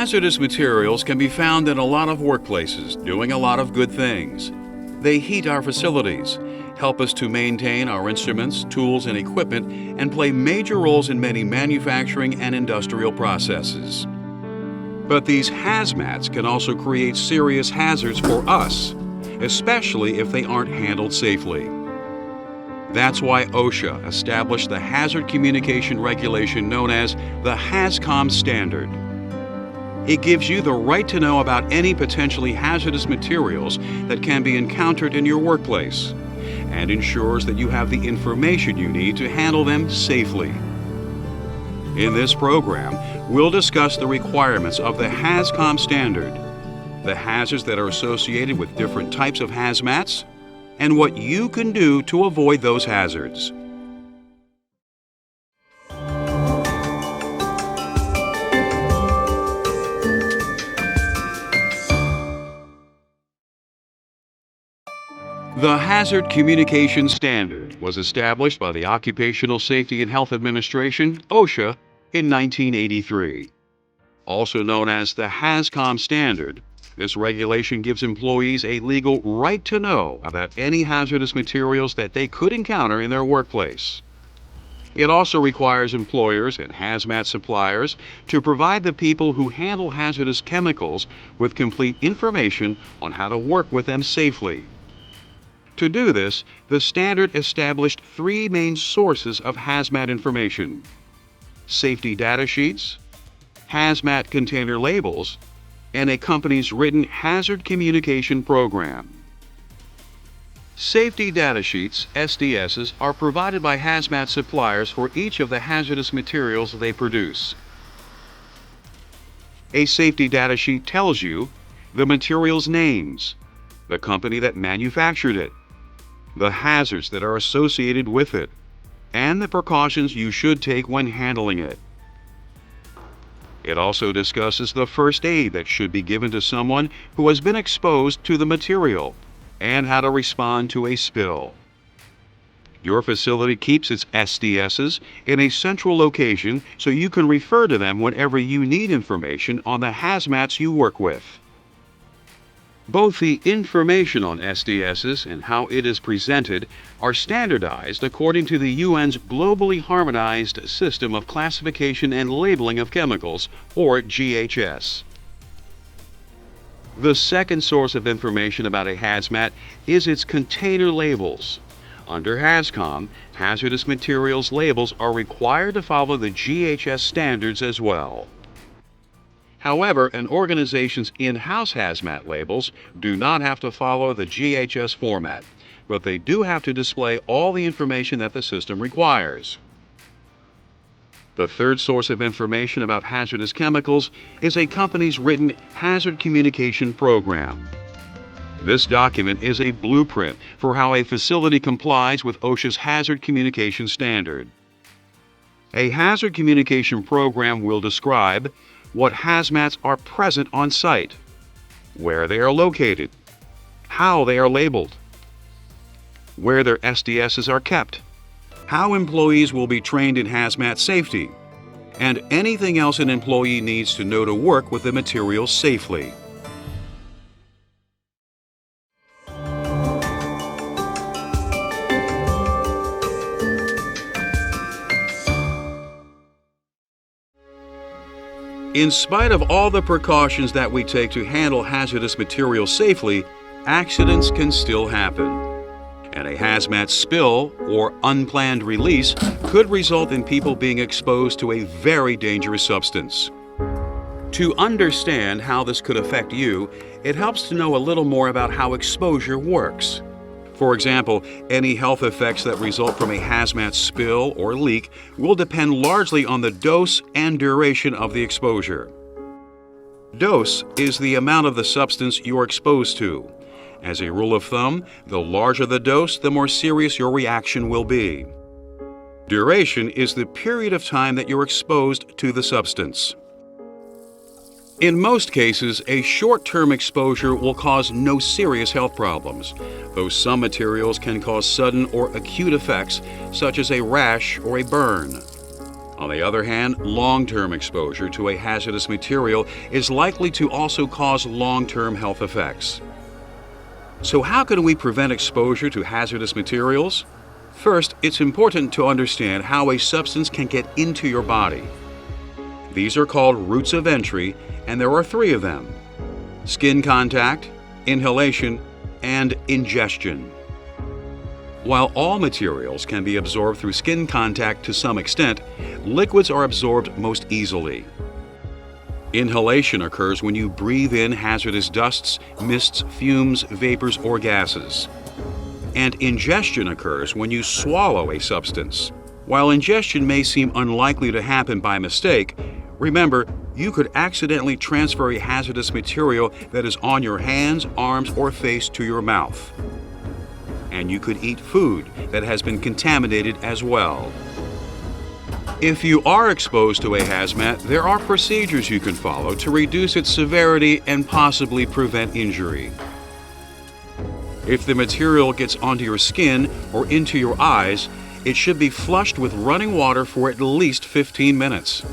Hazardous materials can be found in a lot of workplaces, doing a lot of good things. They heat our facilities, help us to maintain our instruments, tools, and equipment, and play major roles in many manufacturing and industrial processes. But these hazmats can also create serious hazards for us, especially if they aren't handled safely. That's why OSHA established the hazard communication regulation known as the hazcom standard. It gives you the right to know about any potentially hazardous materials that can be encountered in your workplace, and ensures that you have the information you need to handle them safely. In this program, we'll discuss the requirements of the hazcom standard, the hazards that are associated with different types of hazmats, and what you can do to avoid those hazards. The Hazard Communication Standard was established by the Occupational Safety and Health Administration, OSHA, in 1983. Also known as the hazcom standard, this regulation gives employees a legal right to know about any hazardous materials that they could encounter in their workplace. It also requires employers and hazmat suppliers to provide the people who handle hazardous chemicals with complete information on how to work with them safely. To do this, the standard established three main sources of hazmat information: safety data sheets, hazmat container labels, and a company's written hazard communication program. Safety data sheets, SDSs, are provided by hazmat suppliers for each of the hazardous materials they produce. A safety data sheet tells you the material's names, the company that manufactured it, the hazards that are associated with it, and the precautions you should take when handling it. It also discusses the first aid that should be given to someone who has been exposed to the material and how to respond to a spill. Your facility keeps its SDSs in a central location so you can refer to them whenever you need information on the hazmats you work with. Both the information on SDSs and how it is presented are standardized according to the UN's Globally Harmonized System of Classification and Labeling of Chemicals, or GHS. The second source of information about a hazmat is its container labels. Under hazcom, hazardous materials labels are required to follow the GHS standards as well. However, an organization's in-house hazmat labels do not have to follow the GHS format, but they do have to display all the information that the system requires. The third source of information about hazardous chemicals is a company's written hazard communication program. This document is a blueprint for how a facility complies with OSHA's hazard communication standard. A hazard communication program will describe what hazmats are present on site, where they are located, how they are labeled, where their SDSs are kept, how employees will be trained in hazmat safety, and anything else an employee needs to know to work with the material safely. In spite of all the precautions that we take to handle hazardous materials safely, accidents can still happen. And a hazmat spill or unplanned release could result in people being exposed to a very dangerous substance. To understand how this could affect you, it helps to know a little more about how exposure works. For example, any health effects that result from a hazmat spill or leak will depend largely on the dose and duration of the exposure. Dose is the amount of the substance you're exposed to. As a rule of thumb, the larger the dose, the more serious your reaction will be. Duration is the period of time that you're exposed to the substance. In most cases, a short-term exposure will cause no serious health problems, though some materials can cause sudden or acute effects, such as a rash or a burn. On the other hand, long-term exposure to a hazardous material is likely to also cause long-term health effects. So how can we prevent exposure to hazardous materials? First, it's important to understand how a substance can get into your body. These are called routes of entry, and there are 3 of them: skin contact, inhalation, and ingestion. While all materials can be absorbed through skin contact to some extent, liquids are absorbed most easily. Inhalation occurs when you breathe in hazardous dusts, mists, fumes, vapors, or gases. And ingestion occurs when you swallow a substance. While ingestion may seem unlikely to happen by mistake, remember, you could accidentally transfer a hazardous material that is on your hands, arms, or face to your mouth. And you could eat food that has been contaminated as well. If you are exposed to a hazmat, there are procedures you can follow to reduce its severity and possibly prevent injury. If the material gets onto your skin or into your eyes, it should be flushed with running water for at least 15 minutes.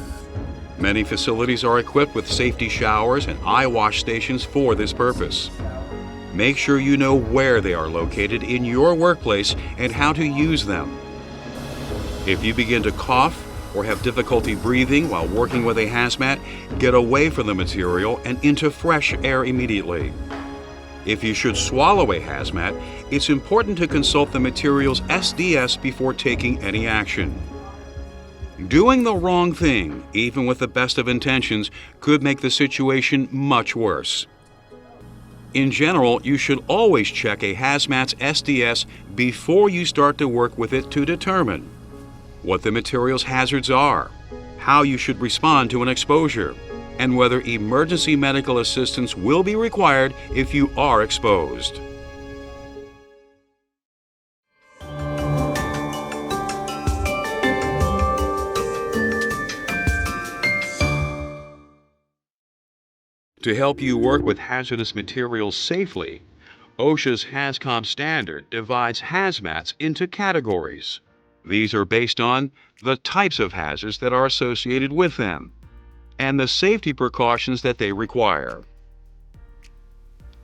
Many facilities are equipped with safety showers and eye wash stations for this purpose. Make sure you know where they are located in your workplace and how to use them. If you begin to cough or have difficulty breathing while working with a hazmat, get away from the material and into fresh air immediately. If you should swallow a hazmat, it's important to consult the material's SDS before taking any action. Doing the wrong thing, even with the best of intentions, could make the situation much worse. In general, you should always check a hazmat's SDS before you start to work with it to determine what the material's hazards are, how you should respond to an exposure, and whether emergency medical assistance will be required if you are exposed. To help you work with hazardous materials safely, OSHA's hazcom standard divides hazmats into categories. These are based on the types of hazards that are associated with them and the safety precautions that they require.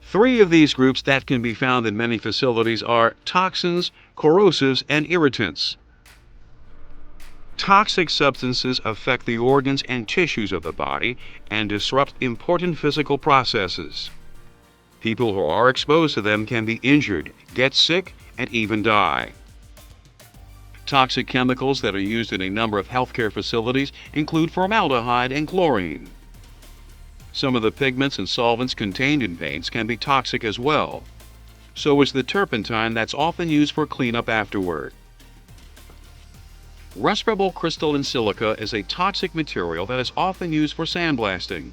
3 of these groups that can be found in many facilities are toxins, corrosives, and irritants. Toxic substances affect the organs and tissues of the body and disrupt important physical processes. People who are exposed to them can be injured, get sick, and even die. Toxic chemicals that are used in a number of healthcare facilities include formaldehyde and chlorine. Some of the pigments and solvents contained in paints can be toxic as well. So is the turpentine that's often used for cleanup afterward. Respirable crystalline silica is a toxic material that is often used for sandblasting.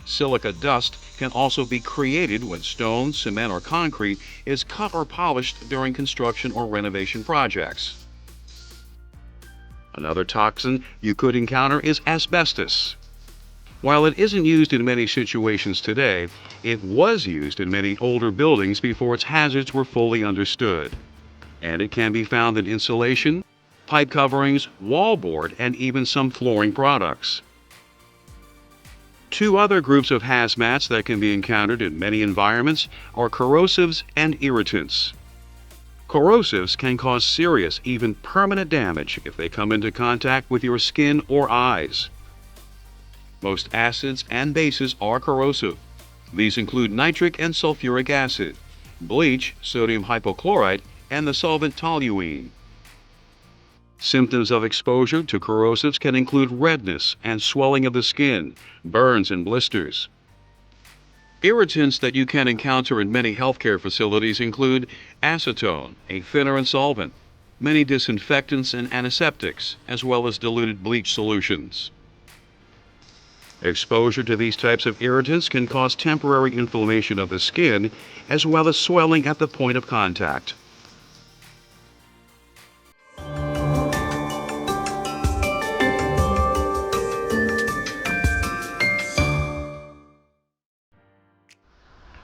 Silica dust can also be created when stone, cement, or concrete is cut or polished during construction or renovation projects. Another toxin you could encounter is asbestos. While it isn't used in many situations today, it was used in many older buildings before its hazards were fully understood. And it can be found in insulation, pipe coverings, wallboard, and even some flooring products. 2 other groups of hazmats that can be encountered in many environments are corrosives and irritants. Corrosives can cause serious, even permanent damage if they come into contact with your skin or eyes. Most acids and bases are corrosive. These include nitric and sulfuric acid, bleach, sodium hypochlorite, and the solvent toluene. Symptoms of exposure to corrosives can include redness and swelling of the skin, burns and blisters. Irritants that you can encounter in many healthcare facilities include acetone, a thinner and solvent, many disinfectants and antiseptics, as well as diluted bleach solutions. Exposure to these types of irritants can cause temporary inflammation of the skin, as well as swelling at the point of contact.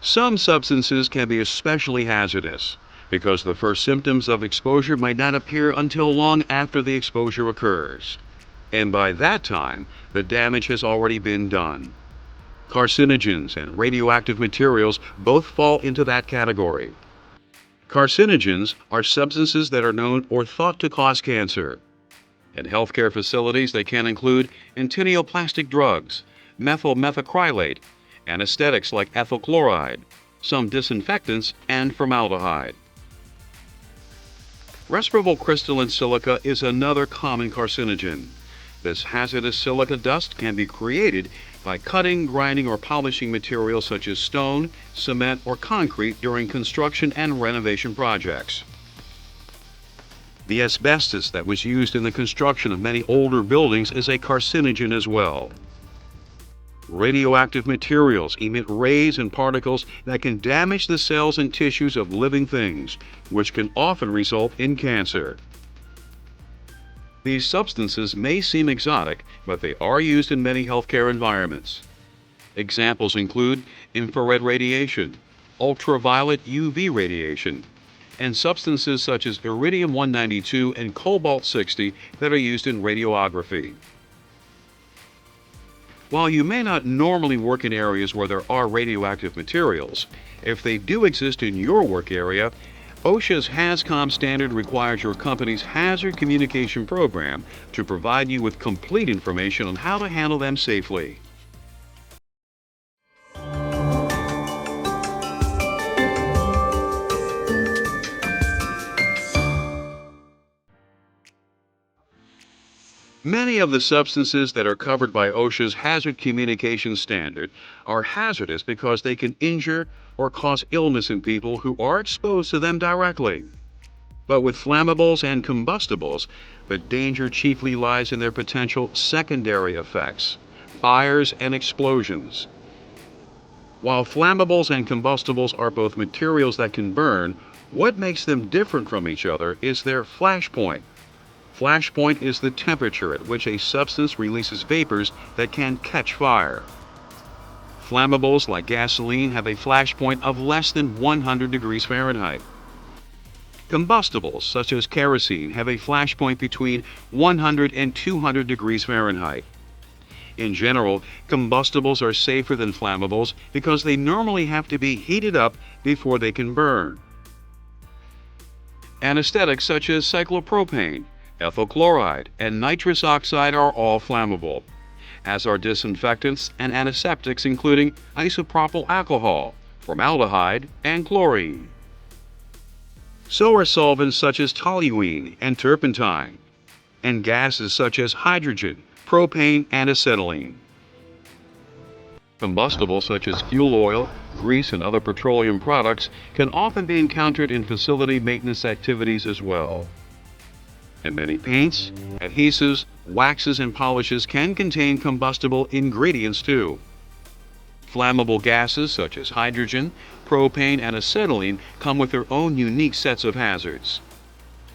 Some substances can be especially hazardous because the first symptoms of exposure might not appear until long after the exposure occurs. and by that time, the damage has already been done. Carcinogens and radioactive materials both fall into that category. Carcinogens are substances that are known or thought to cause cancer. In healthcare facilities, they can include intinioplastic drugs, methyl methacrylate, anesthetics like ethyl chloride, some disinfectants, and formaldehyde. Respirable crystalline silica is another common carcinogen. This hazardous silica dust can be created by cutting, grinding, or polishing materials such as stone, cement, or concrete during construction and renovation projects. The asbestos that was used in the construction of many older buildings is a carcinogen as well. Radioactive materials emit rays and particles that can damage the cells and tissues of living things, which can often result in cancer. These substances may seem exotic, but they are used in many healthcare environments. Examples include infrared radiation, ultraviolet UV radiation, and substances such as iridium-192 and cobalt-60 that are used in radiography. While you may not normally work in areas where there are radioactive materials, if they do exist in your work area, OSHA's hazcom standard requires your company's hazard communication program to provide you with complete information on how to handle them safely. Many of the substances that are covered by OSHA's hazard communication standard are hazardous because they can injure or cause illness in people who are exposed to them directly. But with flammables and combustibles, the danger chiefly lies in their potential secondary effects, fires and explosions. While flammables and combustibles are both materials that can burn, what makes them different from each other is their flash point. Flash point is the temperature at which a substance releases vapors that can catch fire. Flammables like gasoline have a flash point of less than 100 degrees Fahrenheit. Combustibles such as kerosene have a flash point between 100 and 200 degrees Fahrenheit. In general, combustibles are safer than flammables because they normally have to be heated up before they can burn. Anesthetics such as cyclopropane, ethyl chloride, and nitrous oxide are all flammable, as are disinfectants and antiseptics including isopropyl alcohol, formaldehyde, and chlorine. So are solvents such as toluene and turpentine, and gases such as hydrogen, propane, and acetylene. Combustibles such as fuel oil, grease, and other petroleum products can often be encountered in facility maintenance activities as well. And many paints, adhesives, waxes, and polishes can contain combustible ingredients too. Flammable gases such as hydrogen, propane, and acetylene come with their own unique sets of hazards.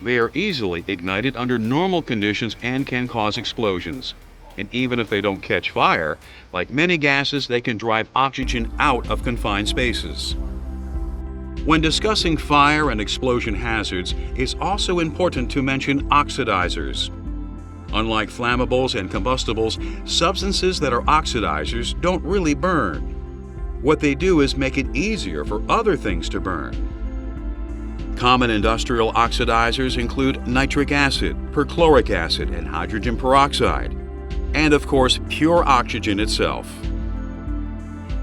They are easily ignited under normal conditions and can cause explosions. And even if they don't catch fire, like many gases, they can drive oxygen out of confined spaces. When discussing fire and explosion hazards, it's also important to mention oxidizers. Unlike flammables and combustibles, substances that are oxidizers don't really burn. What they do is make it easier for other things to burn. Common industrial oxidizers include nitric acid, perchloric acid, and hydrogen peroxide, and of course, pure oxygen itself.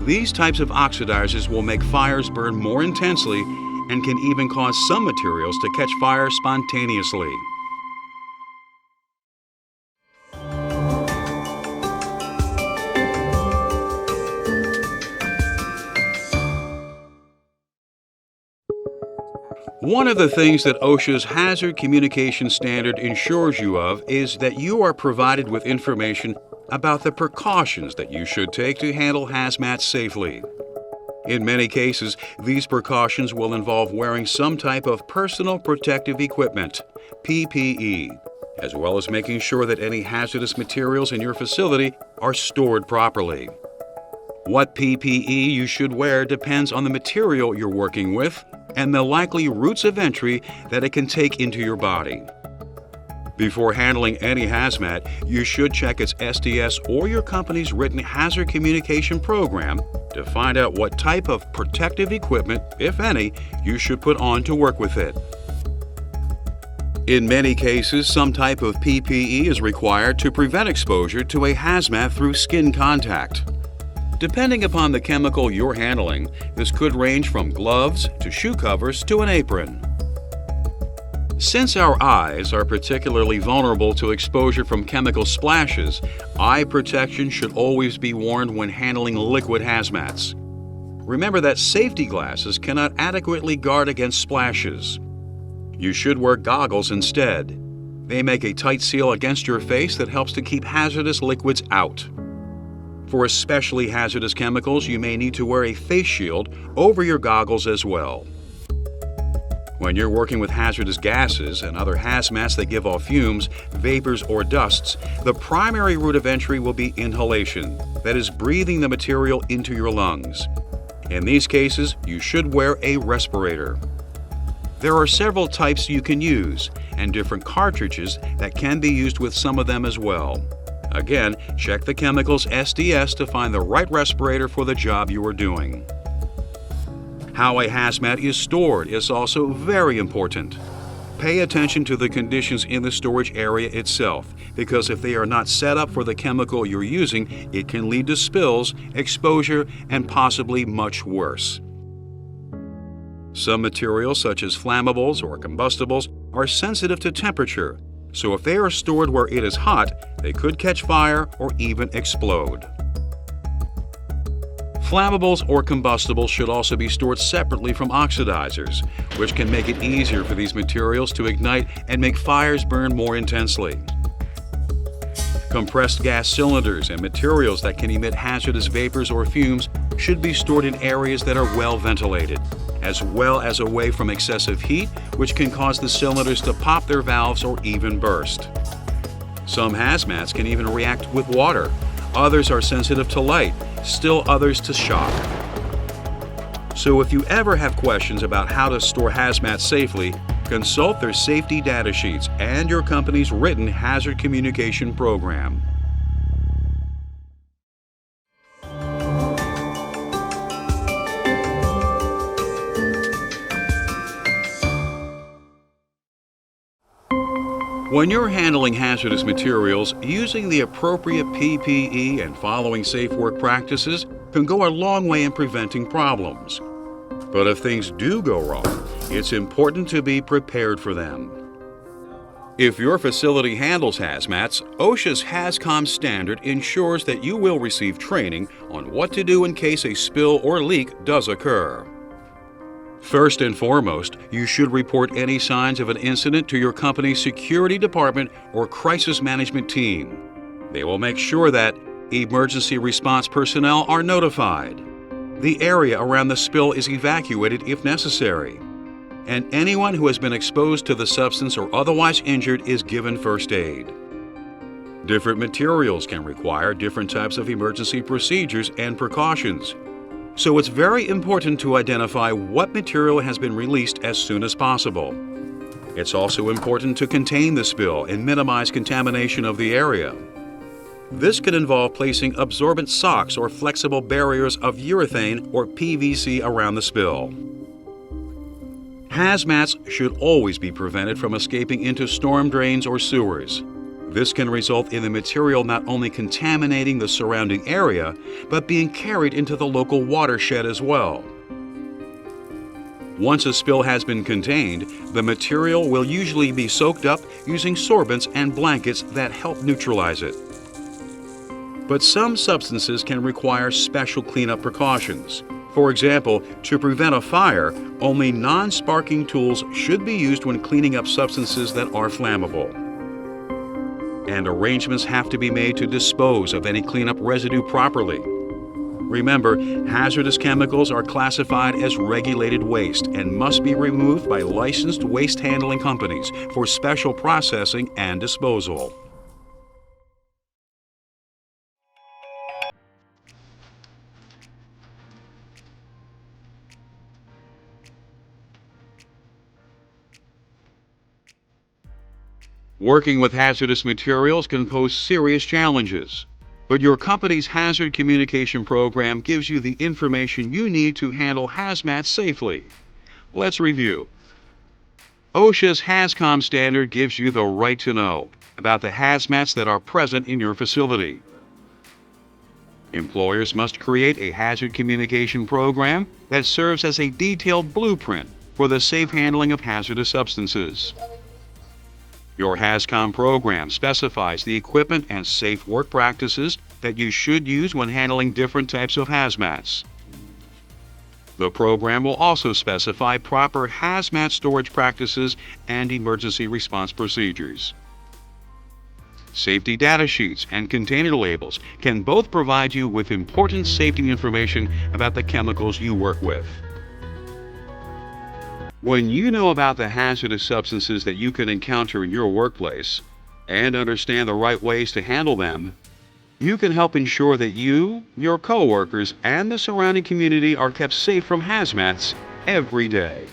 These types of oxidizers will make fires burn more intensely and can even cause some materials to catch fire spontaneously. One of the things that OSHA's Hazard Communication Standard ensures you of is that you are provided with information about the precautions that you should take to handle hazmat safely. In many cases, these precautions will involve wearing some type of personal protective equipment, PPE, as well as making sure that any hazardous materials in your facility are stored properly. What PPE you should wear depends on the material you're working with and the likely routes of entry that it can take into your body. Before handling any hazmat, you should check its SDS or your company's written hazard communication program to find out what type of protective equipment, if any, you should put on to work with it. In many cases, some type of PPE is required to prevent exposure to a hazmat through skin contact. Depending upon the chemical you're handling, this could range from gloves to shoe covers to an apron. Since our eyes are particularly vulnerable to exposure from chemical splashes, eye protection should always be worn when handling liquid hazmats. Remember that safety glasses cannot adequately guard against splashes. You should wear goggles instead. They make a tight seal against your face that helps to keep hazardous liquids out. For especially hazardous chemicals, you may need to wear a face shield over your goggles as well. When you're working with hazardous gases and other hazmats that give off fumes, vapors, or dusts, the primary route of entry will be inhalation, that is, breathing the material into your lungs. In these cases, you should wear a respirator. There are several types you can use, and different cartridges that can be used with some of them as well. Again, check the chemical's SDS to find the right respirator for the job you are doing. How a hazmat is stored is also very important. Pay attention to the conditions in the storage area itself, because if they are not set up for the chemical you're using, it can lead to spills, exposure, and possibly much worse. Some materials, such as flammables or combustibles, are sensitive to temperature, so if they are stored where it is hot, they could catch fire or even explode. Flammables or combustibles should also be stored separately from oxidizers, which can make it easier for these materials to ignite and make fires burn more intensely. Compressed gas cylinders and materials that can emit hazardous vapors or fumes should be stored in areas that are well ventilated, as well as away from excessive heat, which can cause the cylinders to pop their valves or even burst. Some hazmats can even react with water. Others are sensitive to light, still others to shock. So if you ever have questions about how to store hazmats safely, consult their safety data sheets and your company's written hazard communication program. When you're handling hazardous materials, using the appropriate PPE and following safe work practices can go a long way in preventing problems. But if things do go wrong, it's important to be prepared for them. If your facility handles hazmats, OSHA's hazcom standard ensures that you will receive training on what to do in case a spill or leak does occur. First and foremost, you should report any signs of an incident to your company's security department or crisis management team. They will make sure that emergency response personnel are notified. The area around the spill is evacuated if necessary, and anyone who has been exposed to the substance or otherwise injured is given first aid. Different materials can require different types of emergency procedures and precautions. So it's very important to identify what material has been released as soon as possible. It's also important to contain the spill and minimize contamination of the area. This could involve placing absorbent socks or flexible barriers of urethane or PVC around the spill. Hazmats should always be prevented from escaping into storm drains or sewers. This can result in the material not only contaminating the surrounding area, but being carried into the local watershed as well. Once a spill has been contained, the material will usually be soaked up using sorbents and blankets that help neutralize it. But some substances can require special cleanup precautions. For example, to prevent a fire, only non-sparking tools should be used when cleaning up substances that are flammable. And arrangements have to be made to dispose of any cleanup residue properly. Remember, hazardous chemicals are classified as regulated waste and must be removed by licensed waste handling companies for special processing and disposal. Working with hazardous materials can pose serious challenges, but your company's hazard communication program gives you the information you need to handle hazmat safely. Let's review. OSHA's hazcom standard gives you the right to know about the hazmats that are present in your facility. Employers must create a hazard communication program that serves as a detailed blueprint for the safe handling of hazardous substances. Your hazcom program specifies the equipment and safe work practices that you should use when handling different types of hazmats. The program will also specify proper hazmat storage practices and emergency response procedures. Safety data sheets and container labels can both provide you with important safety information about the chemicals you work with. When you know about the hazardous substances that you can encounter in your workplace and understand the right ways to handle them, you can help ensure that you, your coworkers, and the surrounding community are kept safe from hazmats every day.